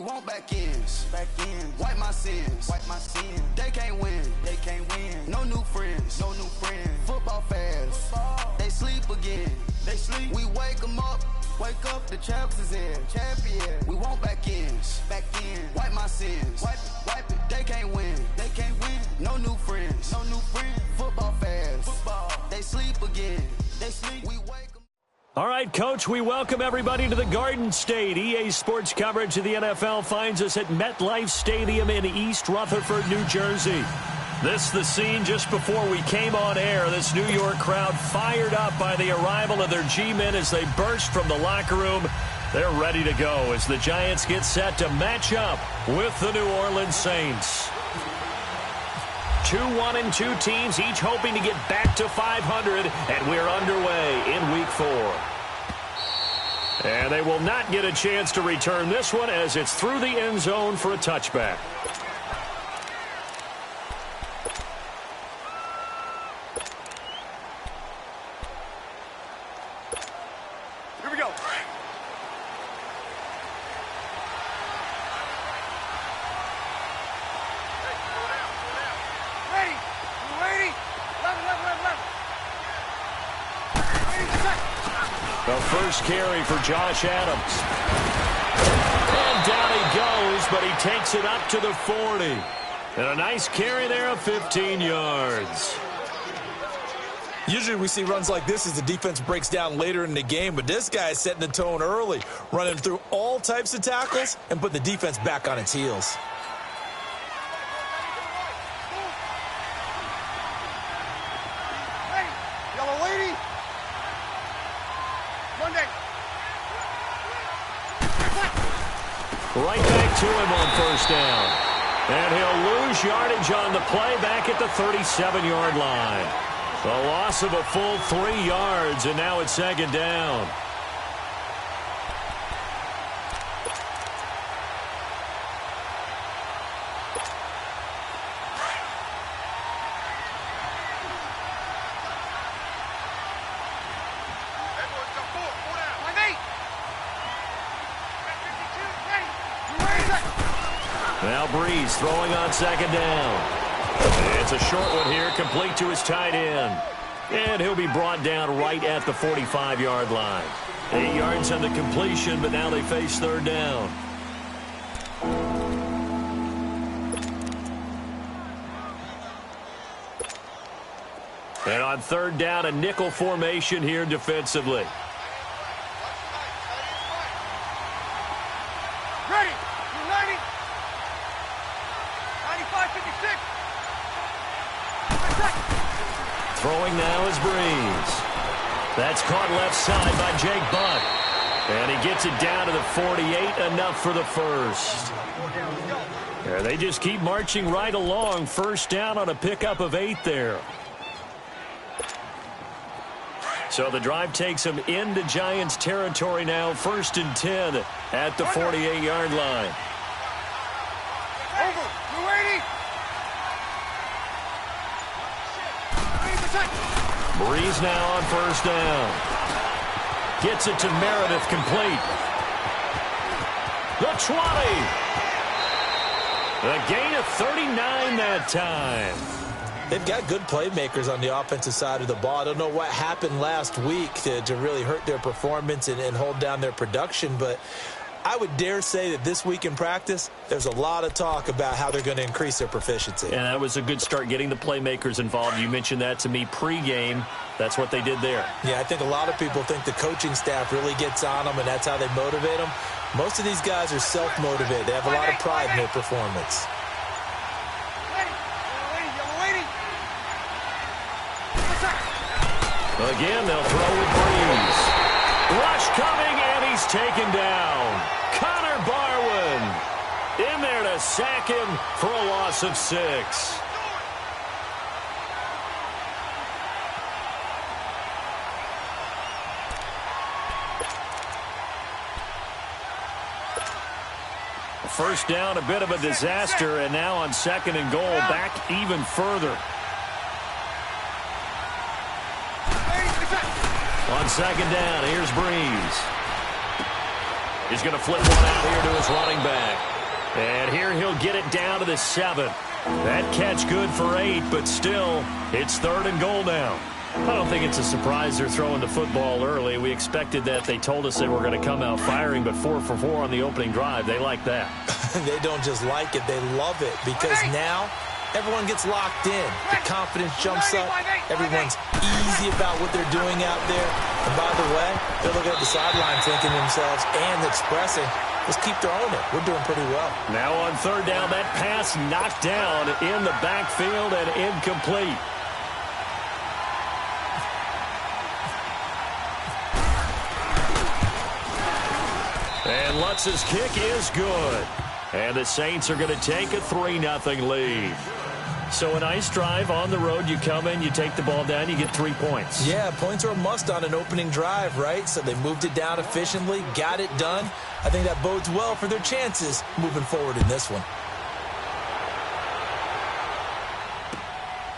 want back ends. Wipe my sins. They can't win. No new friends. Football fast. They sleep again. We wake them up. The champs is in. We want back ends. Wipe my sins. Wipe it. They can't win. No new friends. Football fast. They sleep again. We wake them. All right, Coach, we welcome everybody to the Garden State. EA Sports coverage of the NFL finds us at MetLife Stadium in East Rutherford, New Jersey. This the scene just before we came on air. This New York crowd fired up by the arrival of their G-men as they burst from the locker room. They're ready to go as the Giants get set to match up with the New Orleans Saints. 2-1-2 teams, each hoping to get back to 500, and we're underway in Week 4. And they will not get a chance to return this one as it's through the end zone for a touchback. Here we go. The first carry for Josh Adams. And down he goes, but he takes it up to the 40. And a nice carry there of 15 yards. Usually we see runs like this as the defense breaks down later in the game, but this guy is setting the tone early, running through all types of tackles and putting the defense back on its heels. Right back to him on first down. And he'll lose yardage on the play back at the 37-yard line. The loss of a full 3 yards, and now it's second down. Now Breeze throwing on second down. It's a short one here, complete to his tight end. And he'll be brought down right at the 45-yard line. 8 yards on the completion, but now they face third down. And on third down, a nickel formation here defensively. Throwing now is Breeze. That's caught left side by Jake Buck. And he gets it down to the 48, enough for the first. Yeah, they just keep marching right along. First down on a pickup of 8 there. So the drive takes them into Giants territory now. 1st and 10 at the 48-yard line. Breeze now on first down. Gets it to Meredith, complete. The 20. The gain of 39 that time. They've got good playmakers on the offensive side of the ball. I don't know what happened last week to really hurt their performance and hold down their production, but I would dare say that this week in practice, there's a lot of talk about how they're going to increase their proficiency. And that was a good start, getting the playmakers involved. You mentioned that to me pregame. That's what they did there. Yeah, I think a lot of people think the coaching staff really gets on them, and that's how they motivate them. Most of these guys are self-motivated. They have a lot of pride in their performance. Again, they'll throw with Breeze. Rush coming, and he's taken down. Connor Barwin in there to sack him for a loss of 6. First down, a bit of a disaster, and now on 2nd and goal, back even further. On 2nd down, here's Breeze. He's going to flip one out here to his running back. And here he'll get it down to the 7. That catch good for 8, but still, it's 3rd and goal now. I don't think it's a surprise they're throwing the football early. We expected that. They told us they were going to come out firing, but 4 for 4 on the opening drive. They like that. They don't just like it, they love it, because now everyone gets locked in. The confidence jumps up. Everyone's easy about what they're doing out there. And by the way, they're looking at the sideline thinking to themselves and expressing, let's keep throwing it. We're doing pretty well. Now on 3rd down, that pass knocked down in the backfield and incomplete. And Lutz's kick is good. And the Saints are going to take a 3-0 lead. So a nice drive on the road. You come in, you take the ball down, you get 3 points. Yeah, points are a must on an opening drive, right? So they moved it down efficiently, got it done. I think that bodes well for their chances moving forward in this one.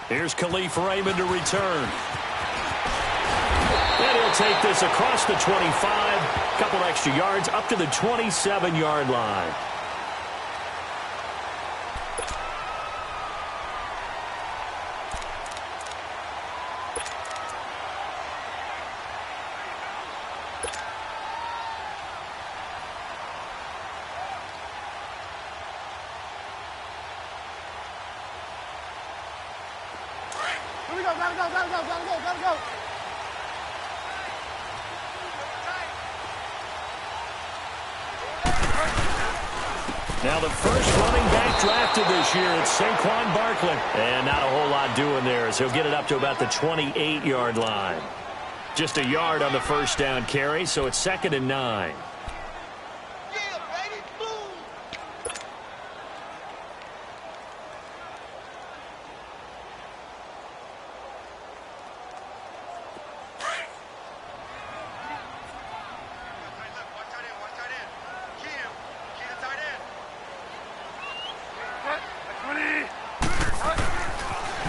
Here's Khalif Raymond to return. And he'll take this across the 25. A couple extra yards up to the 27-yard line. Here we go, gotta go. Now the first running back drafted this year, it's Saquon Barkley. And not a whole lot doing there as he'll get it up to about the 28-yard line. Just a yard on the first down carry, so it's 2nd and 9.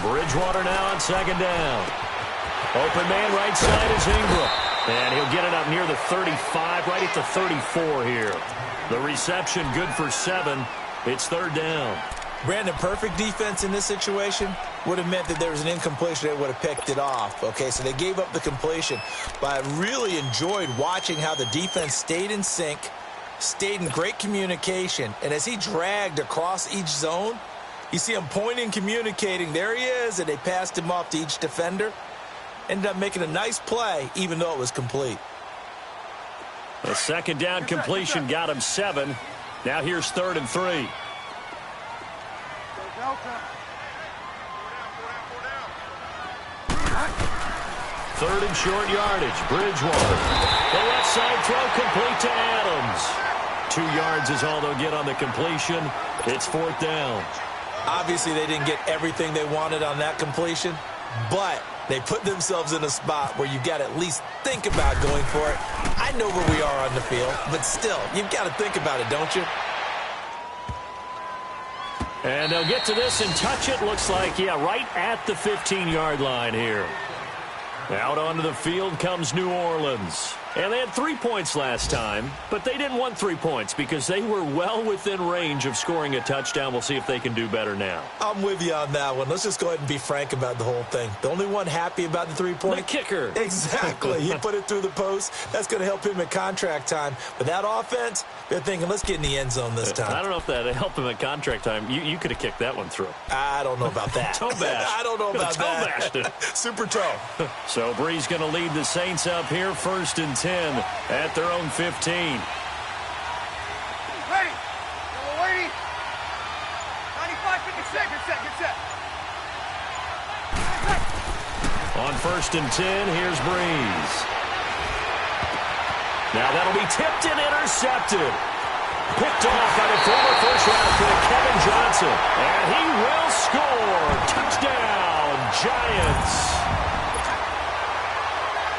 Bridgewater now on 2nd down. Open man right side is Ingram. And he'll get it up near the 35, right at the 34 here. The reception good for 7. It's 3rd down. Brandon, perfect defense in this situation would have meant that there was an incompletion. They would have picked it off. Okay, so they gave up the completion. But I really enjoyed watching how the defense stayed in sync, stayed in great communication. And as he dragged across each zone, you see him pointing, communicating. There he is, and they passed him off to each defender. Ended up making a nice play, even though it was complete. The 2nd down completion got him 7. Now here's 3rd and 3. 3rd and short yardage. Bridgewater. The left side throw complete to Adams. 2 yards is all they'll get on the completion. It's 4th down. Obviously, they didn't get everything they wanted on that completion, but they put themselves in a spot where you've got to at least think about going for it. I know where we are on the field, but still, you've got to think about it, don't you? And they'll get to this and touch it. Looks like, yeah, right at the 15-yard line here. Out onto the field comes New Orleans. And they had 3 points last time, but they didn't want 3 points because they were well within range of scoring a touchdown. We'll see if they can do better now. I'm with you on that one. Let's just go ahead and be frank about the whole thing. The only one happy about the 3-point? The kicker. Exactly. He put it through the post. That's going to help him at contract time. But that offense, they're thinking, let's get in the end zone this time. I don't know if that helped him at contract time. You could have kicked that one through. I don't know about that. Toe bash. I don't know about toe that. Bashed it. Super toe. So Bree's going to lead the Saints up here 1st and 10 at their own 15. Ready. Waiting. 95, 56. Get set. On 1st and 10, here's Breeze. Now that'll be tipped and intercepted. Picked off by the former first-round pick, Kevin Johnson. And he will score. Touchdown, Giants.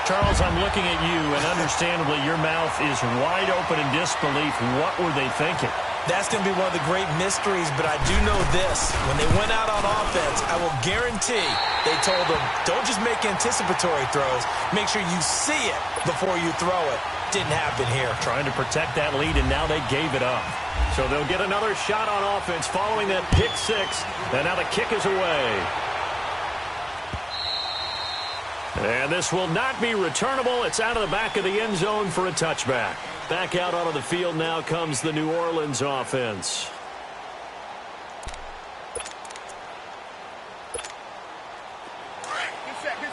Charles, I'm looking at you, and understandably, your mouth is wide open in disbelief. What were they thinking? That's going to be one of the great mysteries, but I do know this. When they went out on offense, I will guarantee they told them, don't just make anticipatory throws. Make sure you see it before you throw it. Didn't happen here. Trying to protect that lead, and now they gave it up. So they'll get another shot on offense following that pick six. And now the kick is away. And this will not be returnable. It's out of the back of the end zone for a touchback. Back out onto the field now comes the New Orleans offense.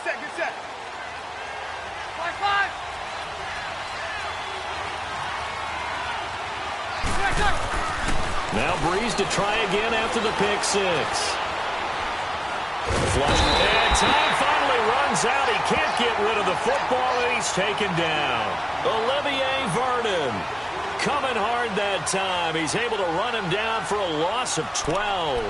Get set. Five. Now Breeze to try again after the pick six. Flush. And time finally runs out. He can't get rid of the football, and he's taken down. Olivier Vernon coming hard that time. He's able to run him down for a loss of 12.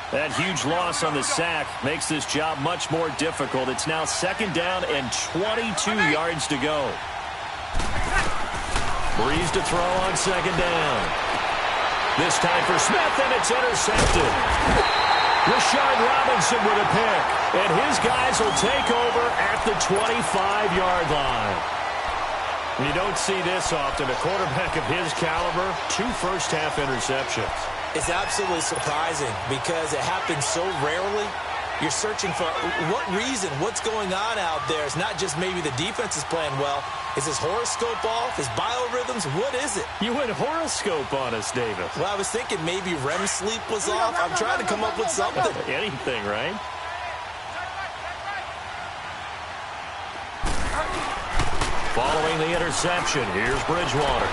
That huge loss on the sack makes this job much more difficult. It's now second down and 22 yards to go. Breeze to throw on second down. This time for Smith, and it's intercepted. Rashard Robinson with a pick, and his guys will take over at the 25-yard line. You don't see this often. A quarterback of his caliber, 2 first-half interceptions. It's absolutely surprising because it happens so rarely. You're searching for what reason, what's going on out there. It's not just maybe the defense is playing well. Is his horoscope off? His biorhythms? What is it? You went horoscope on us, Davis. Well, I was thinking maybe REM sleep was off. I'm trying to come up with something. Anything, right? Following the interception, here's Bridgewater.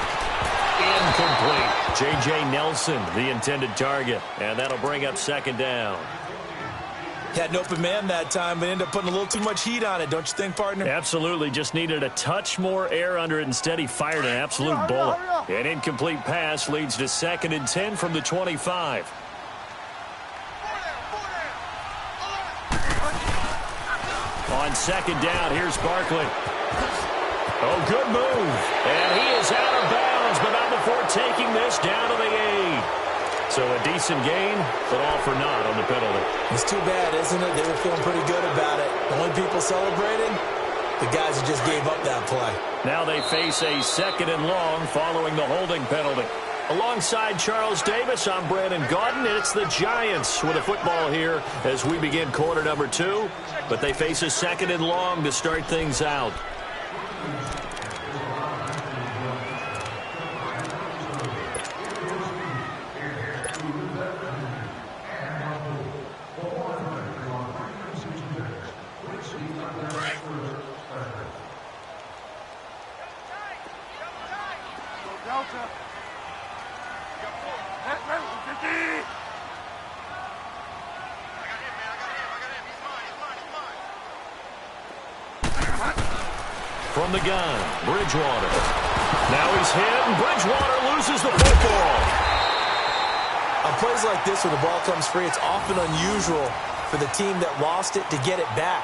Incomplete. J.J. Nelson, the intended target. And that'll bring up second down. Had an open man that time, but ended up putting a little too much heat on it, don't you think, partner? Absolutely. Just needed a touch more air under it. Instead, he fired an absolute bullet. An incomplete pass leads to second and 10 from the 25. On second down, here's Barkley. Oh, good move. And he is out of bounds, but not before taking this down to the 8. So a decent gain, but all for naught on the penalty. It's too bad, isn't it? They were feeling pretty good about it. The only people celebrating, the guys who just gave up that play. Now they face a second and long following the holding penalty. Alongside Charles Davis, I'm Brandon Gaudin, and it's the Giants with a football here as we begin quarter number 2. But they face a second and long to start things out. From the gun, Bridgewater. Now he's hit, and Bridgewater loses the football. On plays like this, when the ball comes free, it's often unusual for the team that lost it to get it back.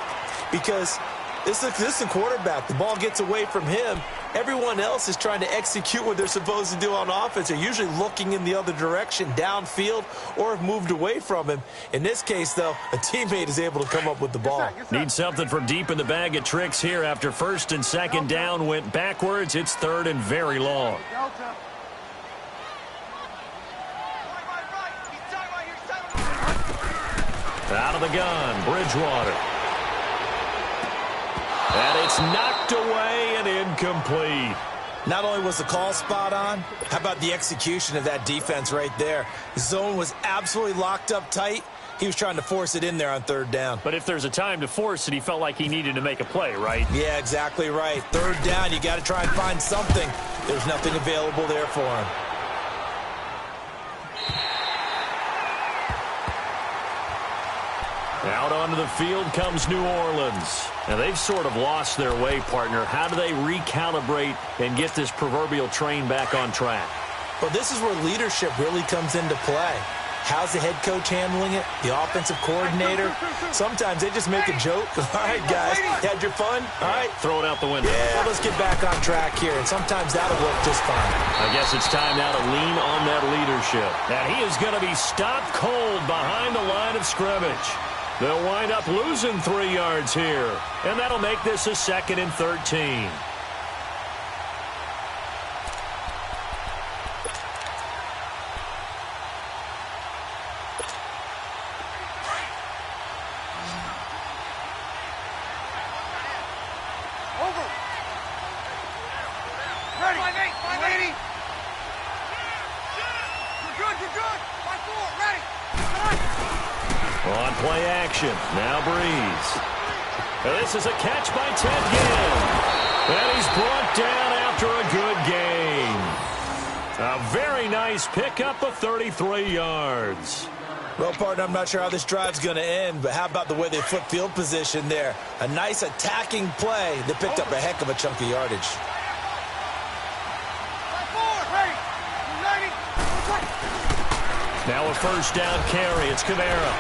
Because this is a quarterback. The ball gets away from him. Everyone else is trying to execute what they're supposed to do on offense. They're usually looking in the other direction, downfield, or have moved away from him. In this case, though, a teammate is able to come up with the ball. Need something from deep in the bag of tricks here. After first and second down went backwards, it's third and very long. Out of the gun, Bridgewater. And it's knocked away and incomplete. Not only was the call spot on, how about the execution of that defense right there? The zone was absolutely locked up tight. He was trying to force it in there on third down. But if there's a time to force it, he felt like he needed to make a play, right? Yeah, exactly right. Third down, you got to try and find something. There's nothing available there for him. Out onto the field comes New Orleans. Now, they've sort of lost their way, partner. How do they recalibrate and get this proverbial train back on track? Well, this is where leadership really comes into play. How's the head coach handling it? The offensive coordinator? Sometimes they just make a joke. All right, guys, had your fun? All right. Throw it out the window. Yeah, well, let's get back on track here, and sometimes that'll work just fine. I guess it's time now to lean on that leadership. And he is going to be stopped cold behind the line of scrimmage. They'll wind up losing 3 yards here. And that'll make this a 2nd and 13. Over. Ready. 580. You're good. 5-4, ready. On play action. Now Breeze. And this is a catch by Ted Ginn. And he's brought down after a good gain. A very nice pickup of 33 yards. Well, partner, I'm not sure how this drive's going to end, but how about the way they flip field position there? A nice attacking play. They picked up a heck of a chunk of yardage. 5-4, ready. 90. Now a first down carry. It's Kamara.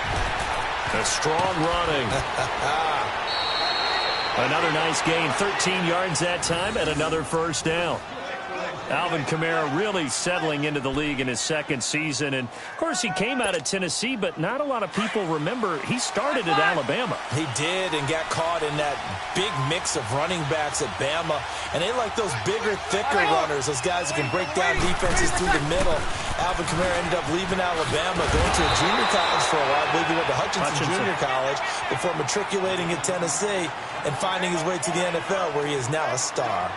A strong running. Another nice gain. 13 yards that time and another first down. Alvin Kamara really settling into the league in his 2nd season. And, of course, he came out of Tennessee, but not a lot of people remember he started at Alabama. He did and got caught in that big mix of running backs at Bama. And they like those bigger, thicker runners, those guys who can break down defenses through the middle. Alvin Kamara ended up leaving Alabama, going to a junior college for a while. I believe he went to Hutchinson Junior College before matriculating at Tennessee and finding his way to the NFL, where he is now a star.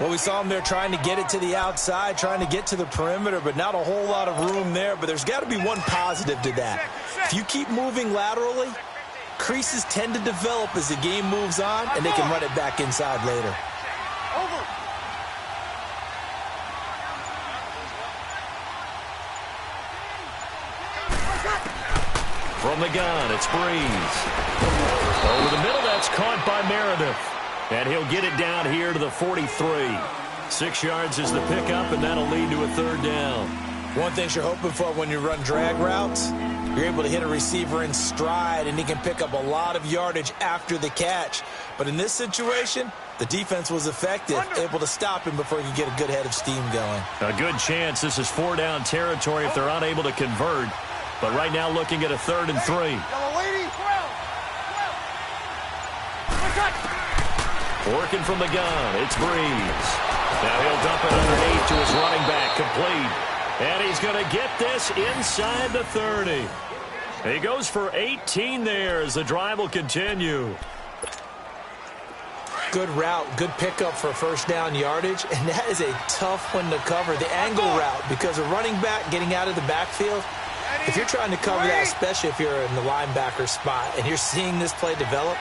Well, we saw him there trying to get it to the outside, trying to get to the perimeter, but not a whole lot of room there. But there's got to be one positive to that. If you keep moving laterally, creases tend to develop as the game moves on, and they can run it back inside later. Over. From the gun, it's Breeze. Over the middle, that's caught by Meredith. And he'll get it down here to the 43. 6 yards is the pickup, and that'll lead to a 3rd down. One thing you're hoping for when you run drag routes, you're able to hit a receiver in stride, and he can pick up a lot of yardage after the catch. But in this situation, the defense was effective, able to stop him before he could get a good head of steam going. A good chance this is 4-down territory if they're unable to convert. But right now looking at a 3rd and 3. Yellow lady. 12. Working from the gun, it's Breeze. Now he'll dump it underneath to his running back, complete. And he's going to get this inside the 30. He goes for 18 there as the drive will continue. Good route, good pickup for first down yardage, and that is a tough one to cover. The angle route, because a running back getting out of the backfield, if you're trying to cover that, especially if you're in the linebacker spot, and you're seeing this play develop,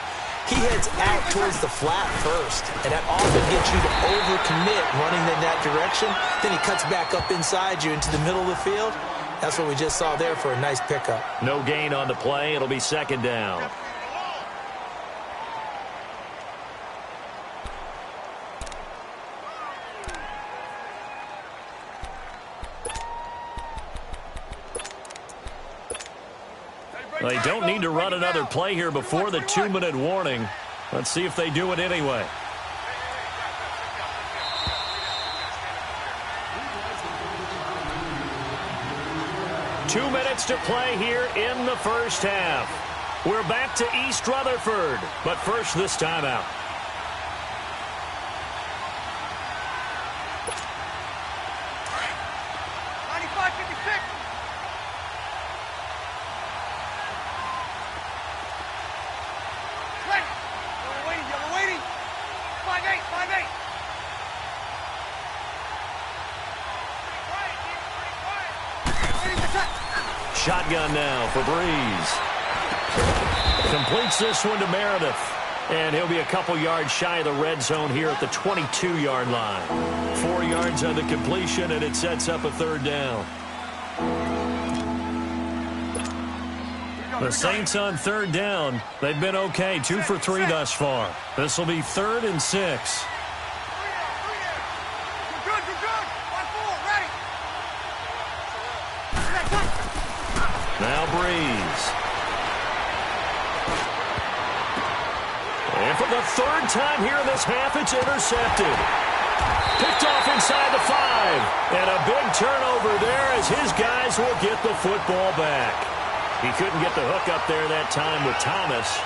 he heads out towards the flat first, and that often gets you to overcommit running in that direction. Then he cuts back up inside you into the middle of the field. That's what we just saw there for a nice pickup. No gain on the play. It'll be 2nd down. They don't need to run another play here before the 2-minute warning. Let's see if they do it anyway. Two minutes to play here in the first half. We're back to East Rutherford, but first this timeout. Shotgun now for Breeze. Completes this one to Meredith. And he'll be a couple yards shy of the red zone here at the 22-yard line. 4 yards on the completion, and it sets up a 3rd down. The Saints on 3rd down. They've been okay, 2 for 3 thus far. This will be 3rd and 6. Now Breeze. And for the 3rd time here in this half, it's intercepted. Picked off inside the 5. And a big turnover there as his guys will get the football back. He couldn't get the hook up there that time with Thomas.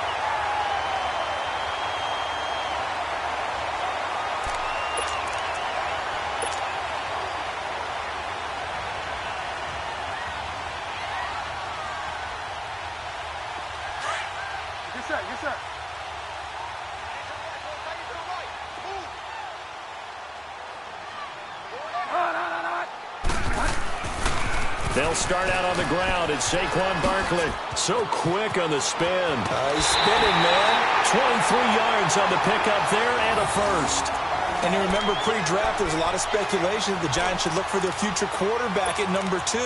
Yes, sir. They'll start out on the ground. It's Saquon Barkley. So quick on the spin. He's spinning, man. 23 yards on the pickup there and a first. And you remember pre-draft, there's a lot of speculation that the Giants should look for their future quarterback at number 2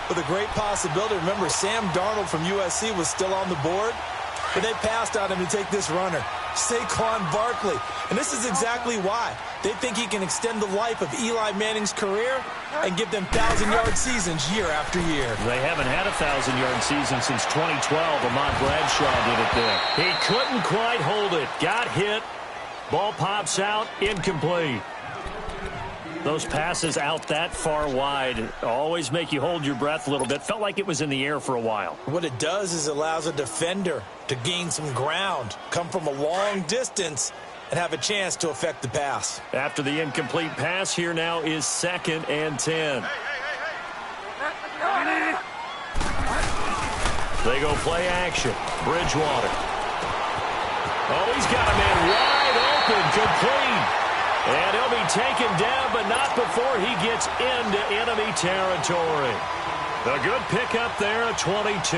with a great possibility. Remember, Sam Darnold from USC was still on the board, but they passed on him to take this runner, Saquon Barkley. And this is exactly why. They think he can extend the life of Eli Manning's career and give them 1,000-yard seasons year after year. They haven't had a 1,000-yard season since 2012. Ahmad Bradshaw did it there. He couldn't quite hold it. Got hit. Ball pops out. Incomplete. Those passes out that far wide always make you hold your breath a little bit. Felt like it was in the air for a while. What it does is it allows a defender to gain some ground, come from a long distance, and have a chance to affect the pass. After the incomplete pass, here now is 2nd and 10. They go play action. Bridgewater. Oh, he's got a man wide open, complete. And he'll be taken down, but not before he gets into enemy territory. A good pickup there at 22.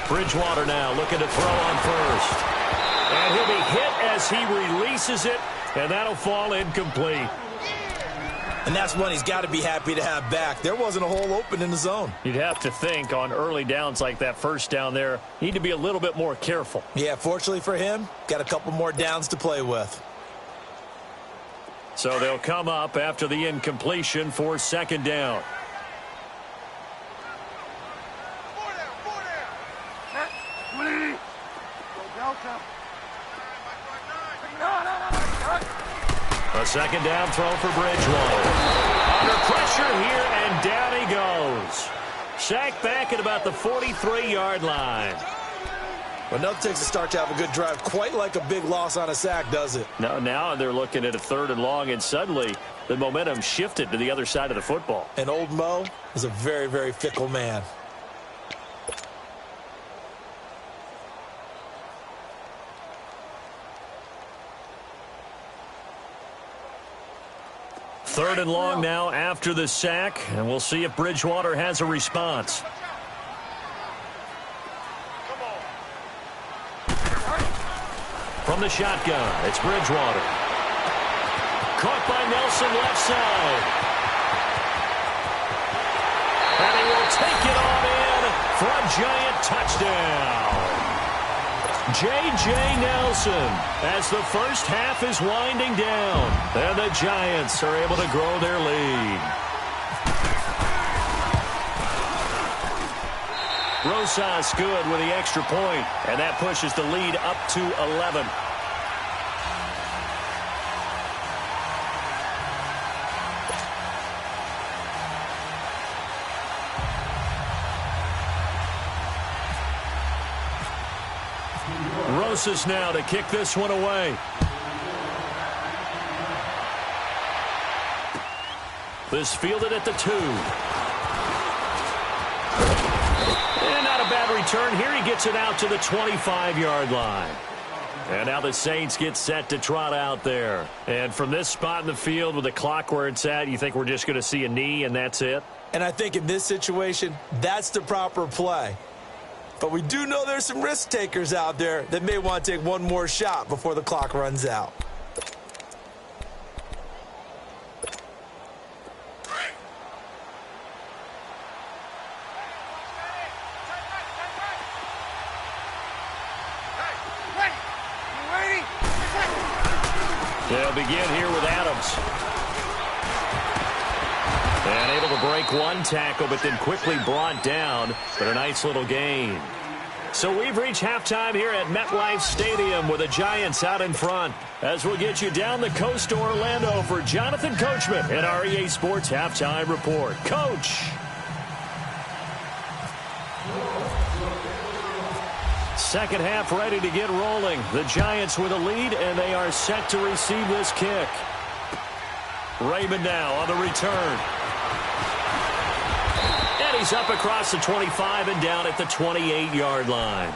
Bridgewater now looking to throw on first. And he'll be hit as he releases it, and that'll fall incomplete. And that's one he's got to be happy to have back. There wasn't a hole open in the zone. You'd have to think on early downs like that first down there, need to be a little bit more careful. Yeah, fortunately for him, got a couple more downs to play with. So they'll come up after the incompletion for 2nd down. A 2nd down throw for Bridgewater. Under pressure here, and down he goes. Sacked back at about the 43-yard line. Well, nothing takes a start to have a good drive quite like a big loss on a sack, does it? No, now they're looking at a 3rd and long, and suddenly the momentum shifted to the other side of the football. And old Mo is a very, very fickle man. Third and long now after the sack, and we'll see if Bridgewater has a response. From the shotgun, it's Bridgewater. Caught by Nelson left side. And he will take it on in for a giant touchdown. J.J. Nelson as the first half is winding down. And the Giants are able to grow their lead. Rosas good with the extra point, and that pushes the lead up to 11. Rosas now to kick this one away. This fielded at the 2. And not a bad return here. He gets it out to the 25-yard line. And now the Saints get set to trot out there. And from this spot in the field with the clock where it's at, you think we're just going to see a knee and that's it? And I think in this situation, that's the proper play. But we do know there's some risk takers out there that may want to take one more shot before the clock runs out. They'll begin here with Adams. And able to break one tackle, but then quickly brought down. But a nice little gain. So we've reached halftime here at MetLife Stadium with the Giants out in front. As we'll get you down the coast to Orlando for Jonathan Coachman in our EA Sports Halftime Report. Coach. Second half ready to get rolling. The Giants with a lead, and they are set to receive this kick. Raymond now on the return. And he's up across the 25 and down at the 28-yard line.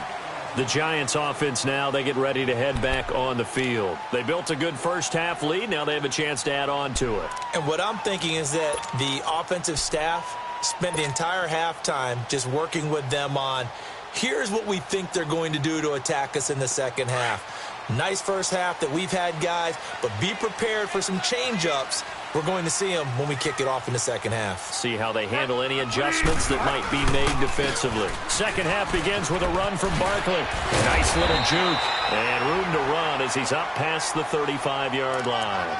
The Giants offense now, they get ready to head back on the field. They built a good first half lead. Now they have a chance to add on to it. And what I'm thinking is that the offensive staff spent the entire halftime just working with them on, here's what we think they're going to do to attack us in the second half. Nice first half that we've had, guys, but be prepared for some change-ups. We're going to see them when we kick it off in the second half. See how they handle any adjustments that might be made defensively. Second half begins with a run from Barkley. Nice little juke. And room to run as he's up past the 35-yard line.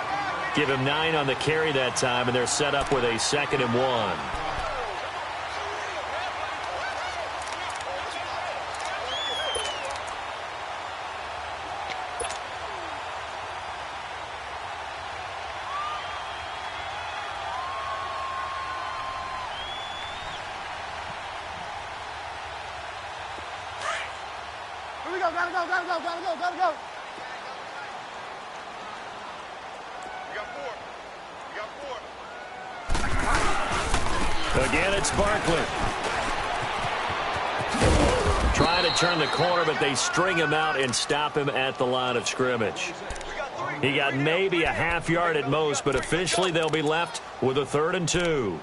Give him 9 on the carry that time, and they're set up with a 2nd and 1. Gotta go. Again, it's Barkley. Trying to turn the corner, but they string him out and stop him at the line of scrimmage. He got maybe a half yard at most, but officially they'll be left with a 3rd and 2.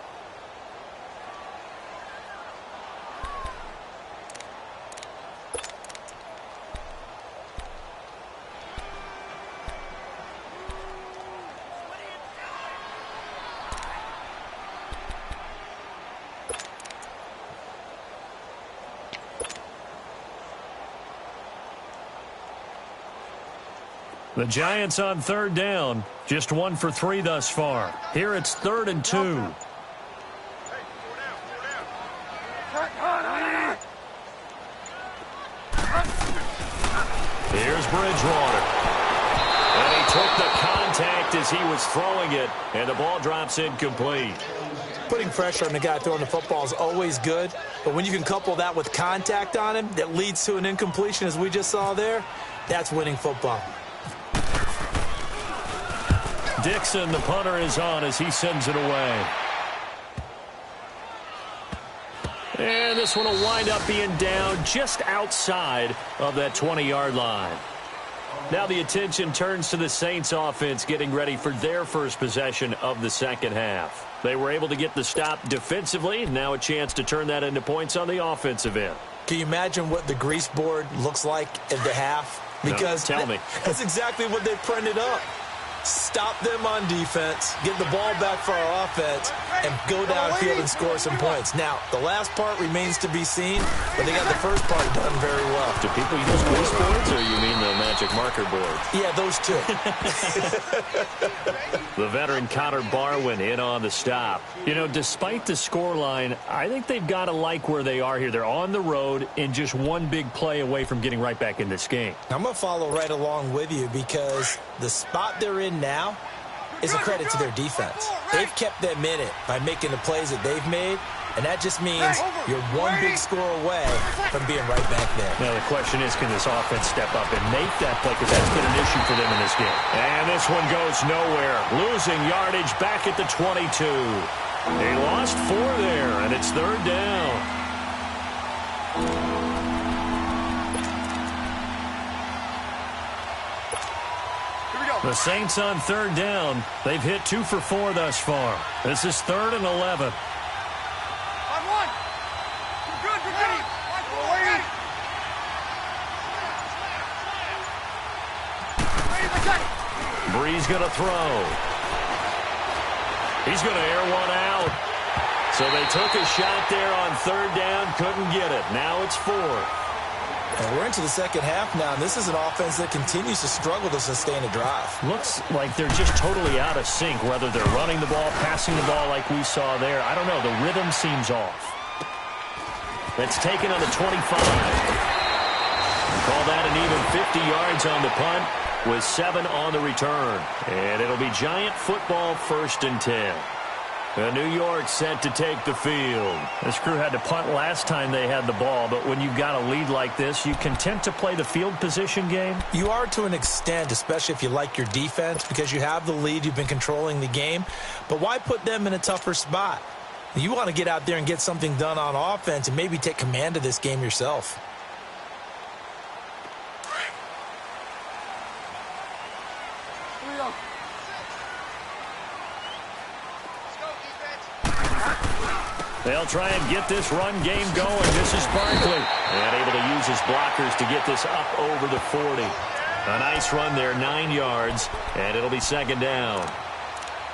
The Giants on 3rd down, just 1 for 3 thus far. Here it's 3rd and 2. Here's Bridgewater. And he took the contact as he was throwing it, and the ball drops incomplete. Putting pressure on the guy throwing the football is always good, but when you can couple that with contact on him that leads to an incompletion, as we just saw there, that's winning football. Dixon, the punter, is on as he sends it away. And this one will wind up being down just outside of that 20-yard line. Now the attention turns to the Saints offense getting ready for their first possession of the second half. They were able to get the stop defensively. Now a chance to turn that into points on the offensive end. Can you imagine what the grease board looks like at the half? Because no, tell me. That's exactly what they printed up. Stop them on defense, get the ball back for our offense, and go downfield and score some points. Now, the last part remains to be seen, but they got the first part done very well. Do people use grease boards, or you mean the magic marker board? Yeah, those two. The veteran Connor Barwin in on the stop. You know, despite the scoreline, I think they've got to like where they are here. They're on the road and just one big play away from getting right back in this game. I'm going to follow right along with you because the spot they're in now is a credit to their defense. They've kept them in it by making the plays that they've made, and that just means you're one big score away from being right back there. Now the question is, can this offense step up and make that play, because that's been an issue for them in this game. And this one goes nowhere. Losing yardage back at the 22. They lost 4 there, and it's 3rd down. The Saints on 3rd down. They've hit 2 for 4 thus far. This is 3rd and 11. Breeze going to throw. He's going to air one out. So they took a shot there on 3rd down, couldn't get it. Now it's 4th. And we're into the second half now, and this is an offense that continues to struggle to sustain a drive. Looks like they're just totally out of sync, whether they're running the ball, passing the ball like we saw there. I don't know. The rhythm seems off. That's taken on the 25. even 50 yards on the punt with 7 on the return. And it'll be Giant football 1st and 10. New York set to take the field. This crew had to punt last time they had the ball, but when you've got a lead like this, you content to play the field position game? You are to an extent, especially if you like your defense, because you have the lead, you've been controlling the game. But why put them in a tougher spot? You want to get out there and get something done on offense and maybe take command of this game yourself. They'll try and get this run game going. This is Barkley. And able to use his blockers to get this up over the 40. A nice run there, 9 yards, and it'll be 2nd down.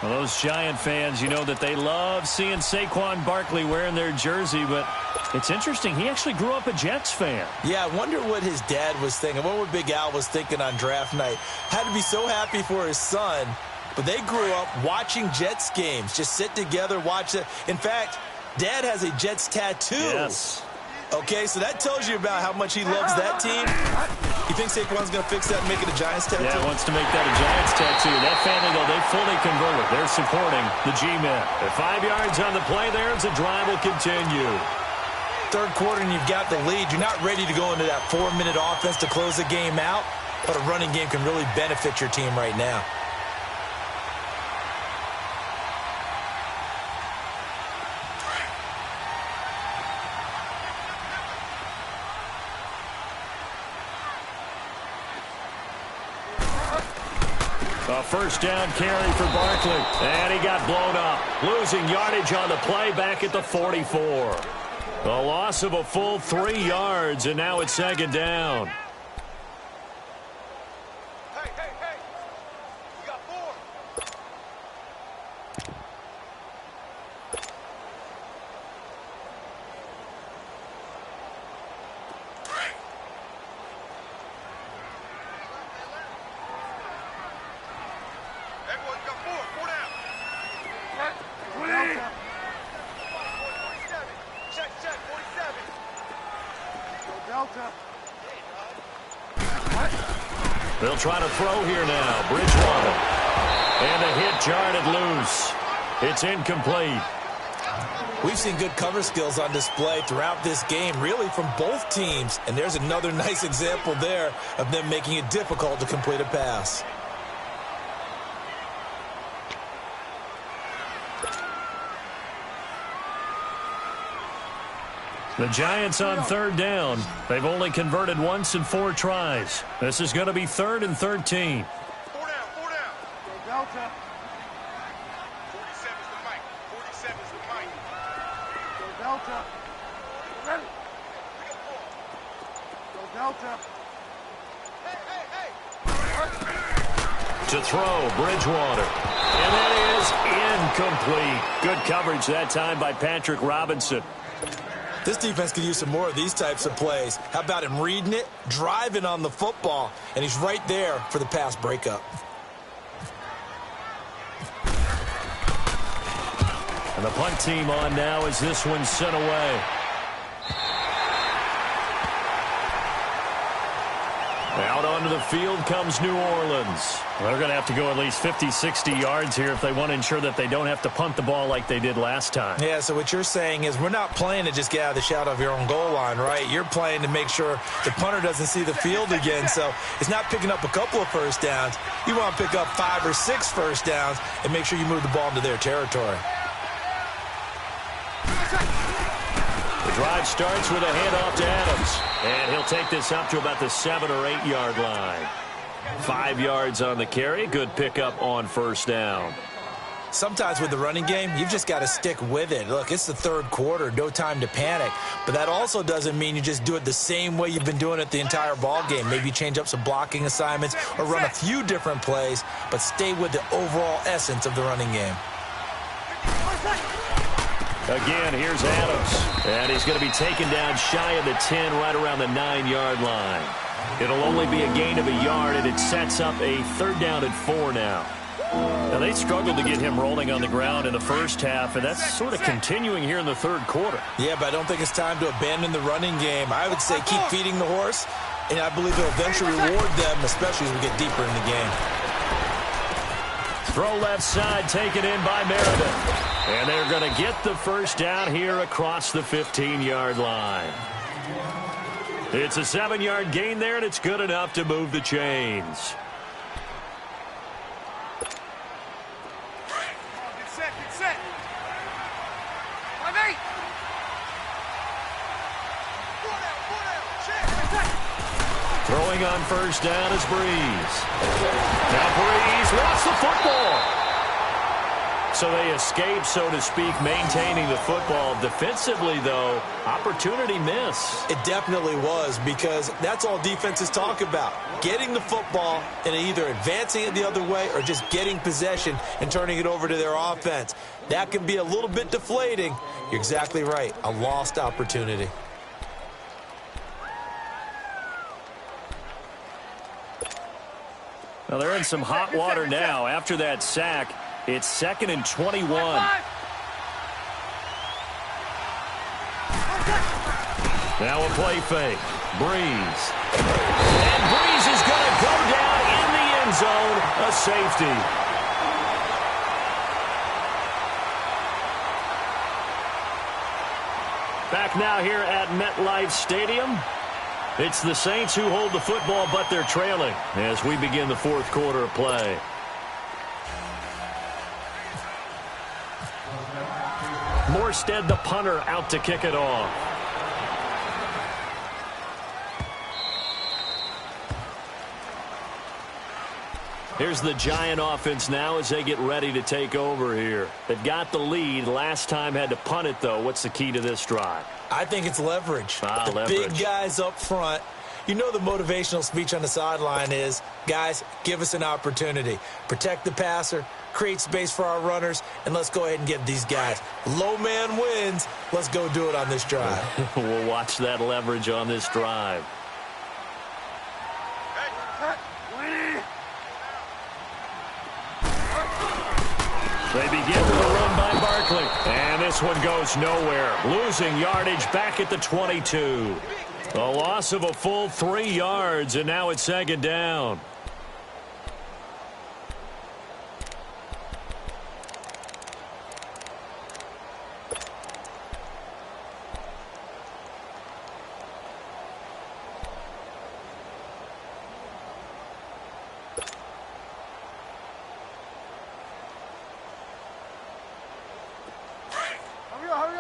Well, those Giant fans, you know that they love seeing Saquon Barkley wearing their jersey, but it's interesting. He actually grew up a Jets fan. Yeah, I wonder what his dad was thinking. What Big Al was thinking on draft night. Had to be so happy for his son, but they grew up watching Jets games. Just sit together, watch it. In fact, Dad has a Jets tattoo. Yes. Okay, so that tells you about how much he loves that team. You think Saquon's going to fix that and make it a Giants tattoo? Yeah, wants to make that a Giants tattoo. That family, though, they fully converted. They're supporting the G-Men. At 5 yards on the play there, as the drive will continue. 3rd quarter and you've got the lead. You're not ready to go into that 4-minute offense to close the game out, but a running game can really benefit your team right now. A 1st down carry for Barkley. And he got blown up. Losing yardage on the play back at the 44. A loss of a full 3 yards, and now it's 2nd down. Hey, hey, hey. You got 4. Everyone, you got 4. 4 down. 47. Check, 47. Delta. They'll try to throw here now. Bridgewater. And the hit jarred loose. It's incomplete. We've seen good cover skills on display throughout this game, really from both teams. And there's another nice example there of them making it difficult to complete a pass. The Giants on 3rd down. They've only converted once in 4 tries. This is going to be 3rd and 13. 4 down, 4 down. Go Delta. 47's the mic. 47's the mic. Go Delta. Ready. We got 4. Go Delta. Hey, hey, hey. To throw, Bridgewater. And that is incomplete. Good coverage that time by Patrick Robinson. This defense could use some more of these types of plays. How about him reading it, driving on the football, and he's right there for the pass breakup. And the punt team on now as this one's sent away. Out onto the field comes New Orleans. They're going to have to go at least 50, 60 yards here if they want to ensure that they don't have to punt the ball like they did last time. Yeah, so what you're saying is we're not playing to just get out of the shadow of your own goal line, right? You're playing to make sure the punter doesn't see the field again. So it's not picking up a couple of 1st downs. You want to pick up 5 or 6 1st downs and make sure you move the ball into their territory. The drive starts with a handoff to Adams. And he'll take this up to about the 7 or 8 yard line. 5 yards on the carry. Good pickup on 1st down. Sometimes with the running game, you've just got to stick with it. Look, it's the 3rd quarter, no time to panic. But that also doesn't mean you just do it the same way you've been doing it the entire ball game. Maybe change up some blocking assignments or run a few different plays, but stay with the overall essence of the running game. Again, here's Adams. And he's going to be taken down shy of the 10, right around the 9 yard line. It'll only be a gain of a yard, and it sets up a 3rd down at 4 now. Now, they struggled to get him rolling on the ground in the 1st half, and that's sort of continuing here in the 3rd quarter. Yeah, but I don't think it's time to abandon the running game. I would say keep feeding the horse, and I believe it'll eventually reward them, especially as we get deeper in the game. Throw left side, taken in by Meredith. And they're going to get the first down here across the 15-yard line. It's a 7-yard gain there, and it's good enough to move the chains. Get set, get set. 5-8. Throwing on first down is Breeze. Now Breeze wants the football. So they escape, so to speak, maintaining the football. Defensively, though, opportunity miss. It definitely was, because that's all defenses talk about. Getting the football and either advancing it the other way or just getting possession and turning it over to their offense. That can be a little bit deflating. You're exactly right. A lost opportunity. Well, they're in some hot water now. After that sack, it's 2nd and 21. Now a play fake. Breeze. And Breeze is going to go down in the end zone. A safety. Back now here at MetLife Stadium. It's the Saints who hold the football, but they're trailing as we begin the fourth quarter of play. Morstead, the punter, out to kick it off. Here's the Giant offense now as they get ready to take over here. They've got the lead. Last time had to punt it, though. What's the key to this drive? I think it's leverage. The leverage. Big guys up front. You know the motivational speech on the sideline is, guys, give us an opportunity. Protect the passer, create space for our runners, and let's go ahead and get these guys. Low man wins. Let's go do it on this drive. We'll watch that leverage on this drive. They begin with a run by Barkley. And this one goes nowhere. Losing yardage back at the 22. A loss of a full 3 yards, and now it's 2nd down.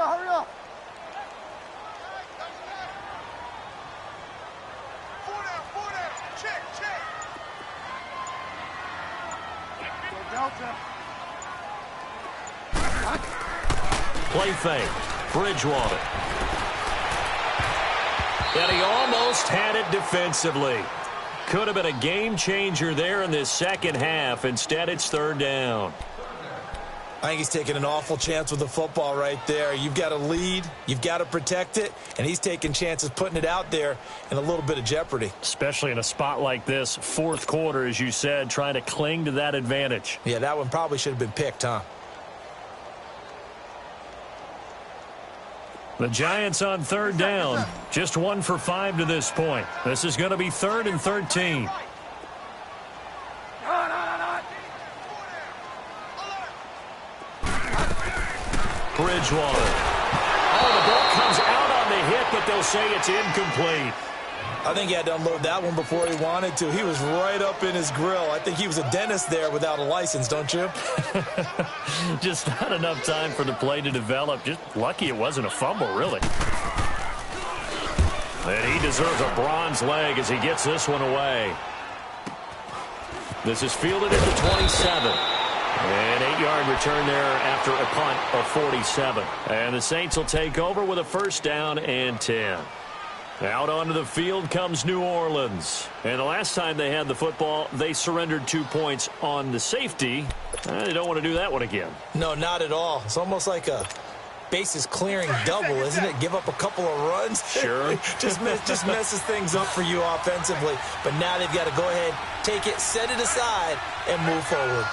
Hurry up. 4 down. Check. Delta. Play fake. Bridgewater. And he almost had it defensively. Could have been a game changer there in this second half. Instead, it's 3rd down. I think he's taking an awful chance with the football right there. You've got to lead, you've got to protect it, and he's taking chances putting it out there in a little bit of jeopardy. Especially in a spot like this, fourth quarter, as you said, trying to cling to that advantage. Yeah, that one probably should have been picked, huh? The Giants on 3rd down. Just 1 for 5 to this point. This is going to be 3rd and 13. Bridgewater. Oh, the ball comes out on the hit, but they'll say it's incomplete. I think he had to unload that one before he wanted to. He was right up in his grill. I think he was a dentist there without a license, don't you? Just not enough time for the play to develop. Just lucky it wasn't a fumble, really. And he deserves a bronze leg as he gets this one away. This is fielded at the 27. An 8-yard return there after a punt of 47. And the Saints will take over with a 1st down and 10. Out onto the field comes New Orleans. And the last time they had the football, they surrendered 2 points on the safety. They don't want to do that one again. No, not at all. It's almost like a bases clearing double, isn't it? Give up a couple of runs. Sure. just messes things up for you offensively. But now they've got to go ahead, take it, set it aside, and move forward.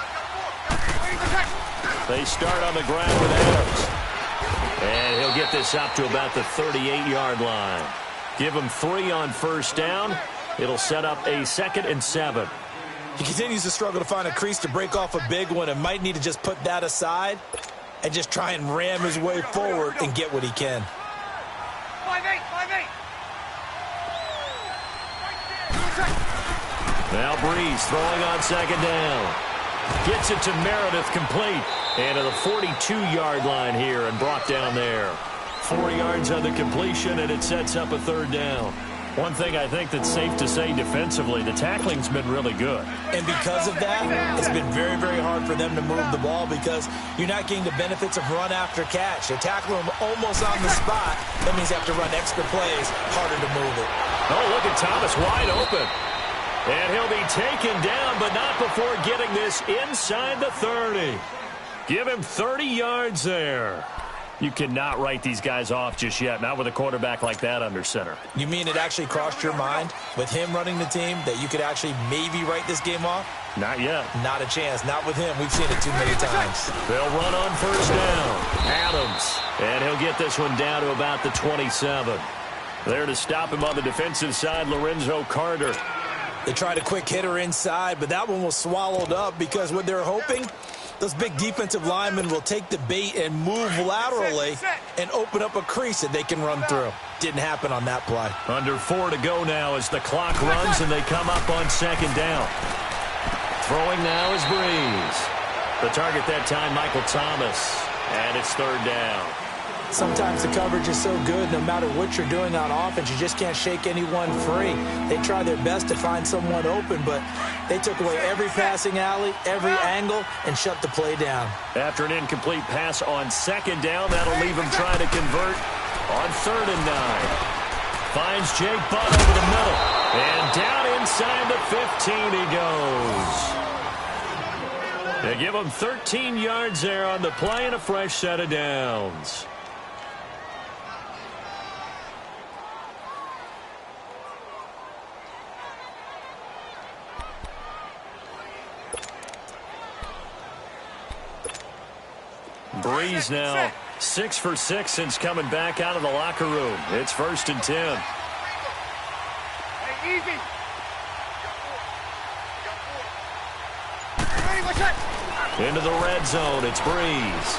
They start on the ground with Adams. And he'll get this up to about the 38-yard line. Give him 3 on 1st down. It'll set up a 2nd and 7. He continues to struggle to find a crease to break off a big one and might need to just put that aside and just try and ram his way forward and get what he can. 5-8, 5-8. Now Breeze throwing on 2nd down. Gets it to Meredith, complete. And to the 42-yard line here and brought down there. 4 yards on the completion, and it sets up a 3rd down. One thing I think that's safe to say defensively, the tackling's been really good. And because of that, it's been very, very hard for them to move the ball because you're not getting the benefits of run after catch. They tackle him almost on the spot. That means you have to run extra plays, harder to move it. Oh, look at Thomas wide open. And he'll be taken down, but not before getting this inside the 30. Give him 30 yards there. You cannot write these guys off just yet, not with a quarterback like that under center. You mean it actually crossed your mind with him running the team that you could actually maybe write this game off? Not yet. Not a chance. Not with him. We've seen it too many times. They'll run on 1st down. Adams. And he'll get this one down to about the 27. There to stop him on the defensive side, Lorenzo Carter. They tried a quick hitter inside, but that one was swallowed up because what they're hoping, those big defensive linemen will take the bait and move laterally and open up a crease that they can run through. Didn't happen on that play. Under 4 to go now as the clock runs and they come up on 2nd down. Throwing now is Breeze. The target that time, Michael Thomas. And it's 3rd down. Sometimes the coverage is so good, no matter what you're doing on offense, you just can't shake anyone free. They try their best to find someone open, but they took away every passing alley, every angle, and shut the play down. After an incomplete pass on 2nd down, that'll leave him trying to convert on 3rd and 9. Finds Jake Butt over the middle. And down inside the 15 he goes. They give him 13 yards there on the play and a fresh set of downs. Breeze now 6 for 6 since coming back out of the locker room. It's 1st and 10. Hey, easy. Into the red zone. It's Breeze.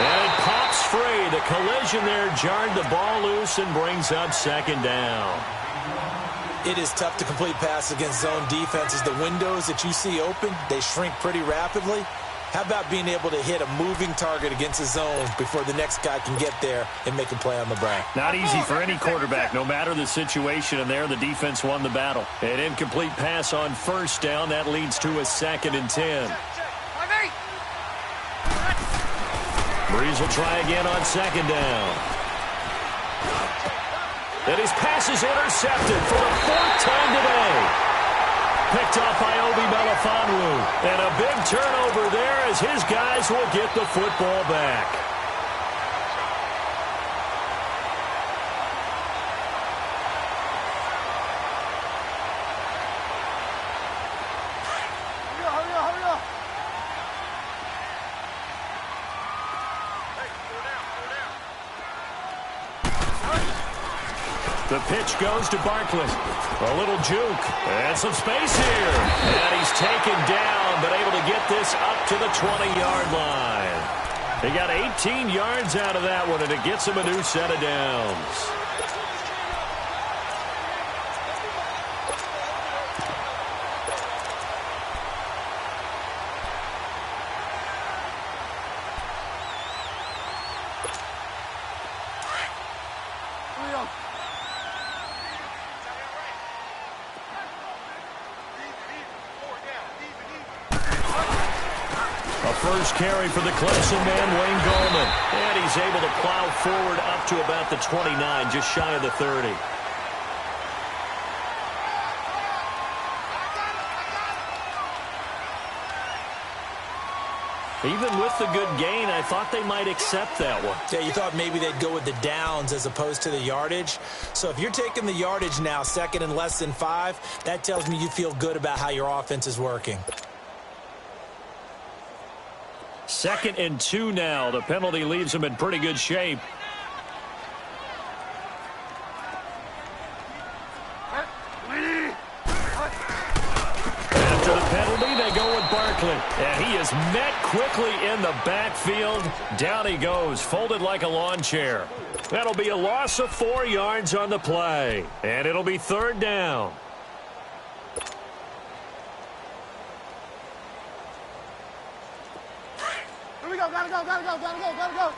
And it pops free. The collision there jarred the ball loose and brings up 2nd down. It is tough to complete passes against zone defenses. The windows that you see open, they shrink pretty rapidly. How about being able to hit a moving target against a zone before the next guy can get there and make a play on the ball? Not easy for any quarterback, no matter the situation, and there the defense won the battle. An incomplete pass on 1st down. That leads to a 2nd and 10. Breeze will try again on 2nd down. And his pass is intercepted for the 4th time today. Picked off by Obi Melifonwu. And a big turnover there as his guys will get the football back. Hurry up. The pitch goes to Barkley. A little juke. And some space here. And he's taken down, but able to get this up to the 20-yard line. They got 18 yards out of that one, and it gets him a new set of downs. First carry for the Clemson man, Wayne Gallman. And he's able to plow forward up to about the 29, just shy of the 30. Even with the good gain, I thought they might accept that one. Yeah, you thought maybe they'd go with the downs as opposed to the yardage. So if you're taking the yardage now, 2nd and less than 5, that tells me you feel good about how your offense is working. 2nd and 2 now. The penalty leaves them in pretty good shape. And he is met quickly in the backfield. Down he goes, folded like a lawn chair. That'll be a loss of 4 yards on the play. And it'll be 3rd down. Here we go. Gotta go.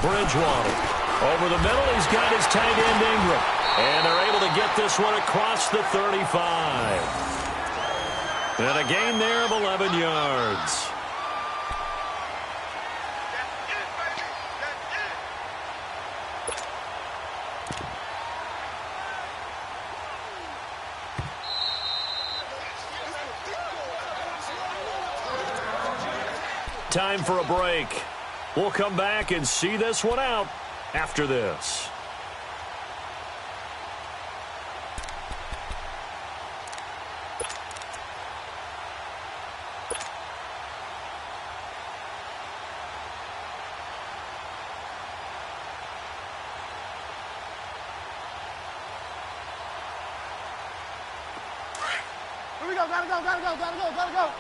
Bridgewater. Over the middle, he's got his tight end Ingram. And they're able to get this one across the 35. And a gain there of 11 yards. Time for a break. We'll come back and see this one out after this. Here we go. Gotta go.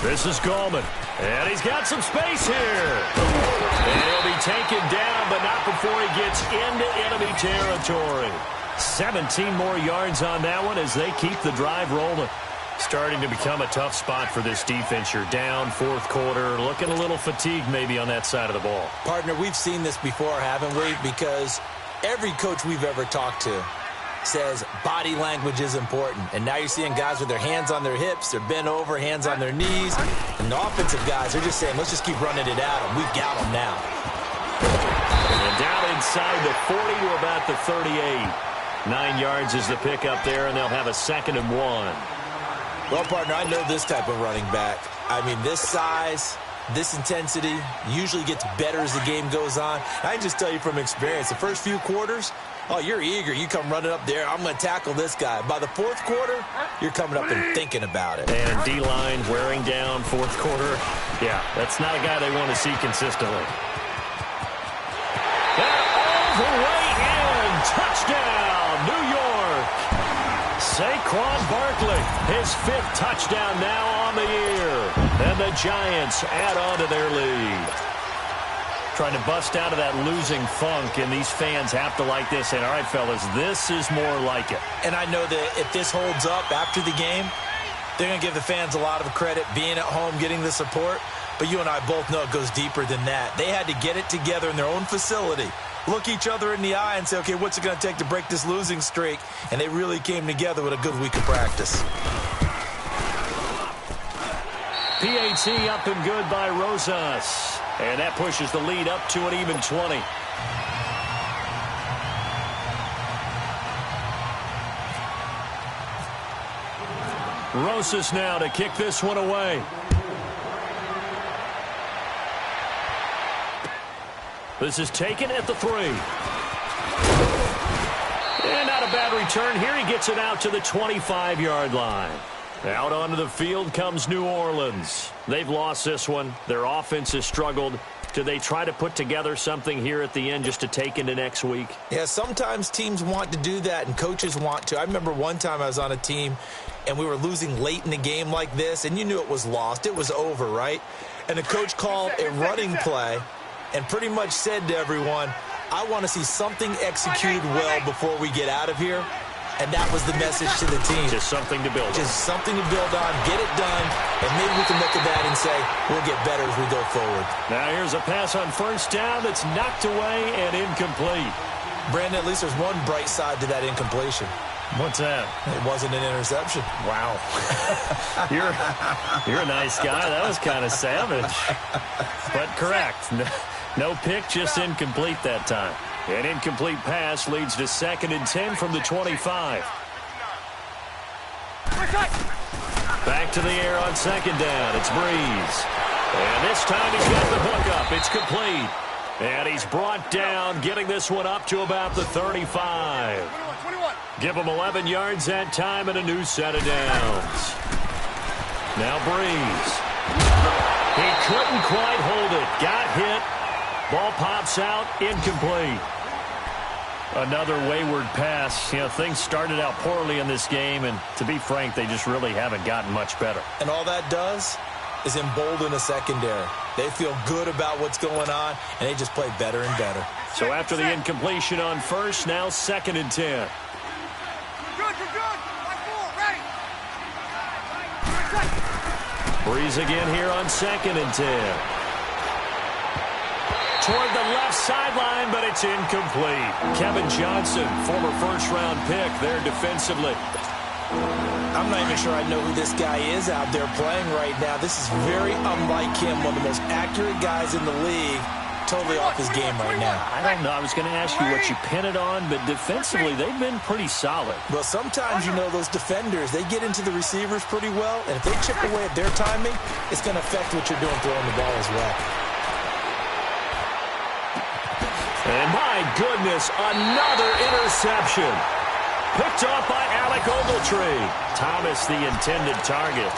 This is Gallman, and he's got some space here. And he'll be taken down, but not before he gets into enemy territory. 17 more yards on that one as they keep the drive rolling. Starting to become a tough spot for this defense. You're down 4th quarter, looking a little fatigued maybe on that side of the ball. Partner, we've seen this before, haven't we? Because every coach we've ever talked to says body language is important. And now you're seeing guys with their hands on their hips, they're bent over, hands on their knees. And the offensive guys are just saying, let's just keep running it at them. We've got them now. And down inside the 40 to about the 38. 9 yards is the pickup there, and they'll have a 2nd and 1. Well, partner, I know this type of running back. I mean, this size, this intensity usually gets better as the game goes on. I can just tell you from experience, the first few quarters, oh, you're eager. You come running up there. I'm going to tackle this guy. By the 4th quarter, you're coming up and thinking about it. And D-line wearing down 4th quarter. Yeah, that's not a guy they want to see consistently. All the way in. Touchdown, New York. Saquon Barkley, his 5th touchdown now on the year. And the Giants add on to their lead. Trying to bust out of that losing funk, and these fans have to like this. And all right, fellas, this is more like it. And I know that if this holds up after the game, they're going to give the fans a lot of credit, being at home, getting the support. But you and I both know it goes deeper than that. They had to get it together in their own facility, look each other in the eye and say, okay, what's it going to take to break this losing streak? And they really came together with a good week of practice. PAT up and good by Rosas. And that pushes the lead up to an even 20. Rosas now to kick this one away. This is taken at the 3. And not a bad return here. He gets it out to the 25-yard line. Out onto the field comes New Orleans. They've lost this one. Their offense has struggled. Do they try to put together something here at the end just to take into next week? Yeah, sometimes teams want to do that and coaches want to. I remember one time I was on a team and we were losing late in the game like this, and you knew it was lost. It was over, right? And the coach called a running play and pretty much said to everyone, I want to see something executed well before we get out of here. And that was the message to the team. Just something to build on. Just something to build on, get it done, and maybe we can look at that and say, we'll get better as we go forward. Now here's a pass on 1st down that's knocked away and incomplete. Brandon, at least there's one bright side to that incompletion. What's that? It wasn't an interception. Wow. You're a nice guy. That was kind of savage. But correct. No pick, just incomplete that time. An incomplete pass leads to 2nd and 10 from the 25. Back to the air on 2nd down. It's Breeze. And this time he's got the hook up. It's complete. And he's brought down, getting this one up to about the 35. 21. Give him 11 yards that time and a new set of downs. Now Breeze. He couldn't quite hold it. Got hit. Ball pops out. Incomplete. Another wayward pass. You know, things started out poorly in this game, and to be frank, they just really haven't gotten much better. And all that does is embolden a secondary. They feel good about what's going on, and they just play better and better. So after the incompletion on first, now 2nd and 10. You're good. Like four, ready. Breeze again here on 2nd and 10. Toward the left sideline, but it's incomplete. Kevin Johnson, former first-round pick there defensively. I'm not even sure I know who this guy is out there playing right now. This is very unlike him, one of the most accurate guys in the league. Totally off his game right now. I don't know. I was going to ask you what you pin it on, but defensively, they've been pretty solid. Well, sometimes, you know, those defenders, they get into the receivers pretty well, and if they chip away at their timing, it's going to affect what you're doing throwing the ball as well. And my goodness, another interception. Picked off by Alec Ogletree. Thomas, the intended target.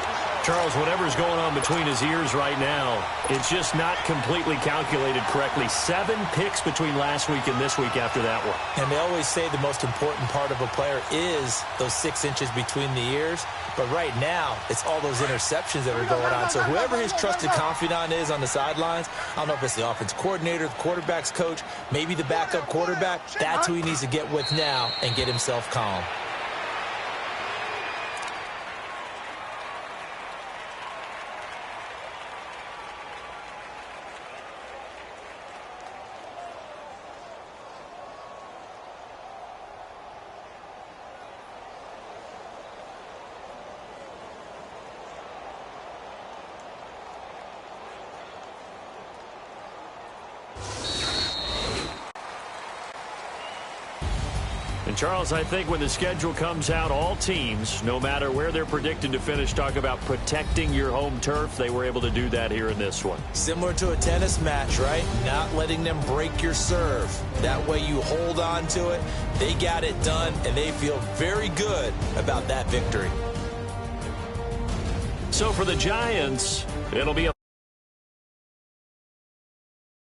Charles, whatever's going on between his ears right now, it's just not completely calculated correctly. 7 picks between last week and this week after that one. And they always say the most important part of a player is those 6 inches between the ears. But right now, it's all those interceptions that are going on. So whoever his trusted confidant is on the sidelines, I don't know if it's the offense coordinator, the quarterback's coach, maybe the backup quarterback, that's who he needs to get with now and get himself calm. And Charles, I think when the schedule comes out, all teams, no matter where they're predicted to finish, talk about protecting your home turf. They were able to do that here in this one. Similar to a tennis match, right? Not letting them break your serve. That way you hold on to it. They got it done, and they feel very good about that victory. So for the Giants, it'll be a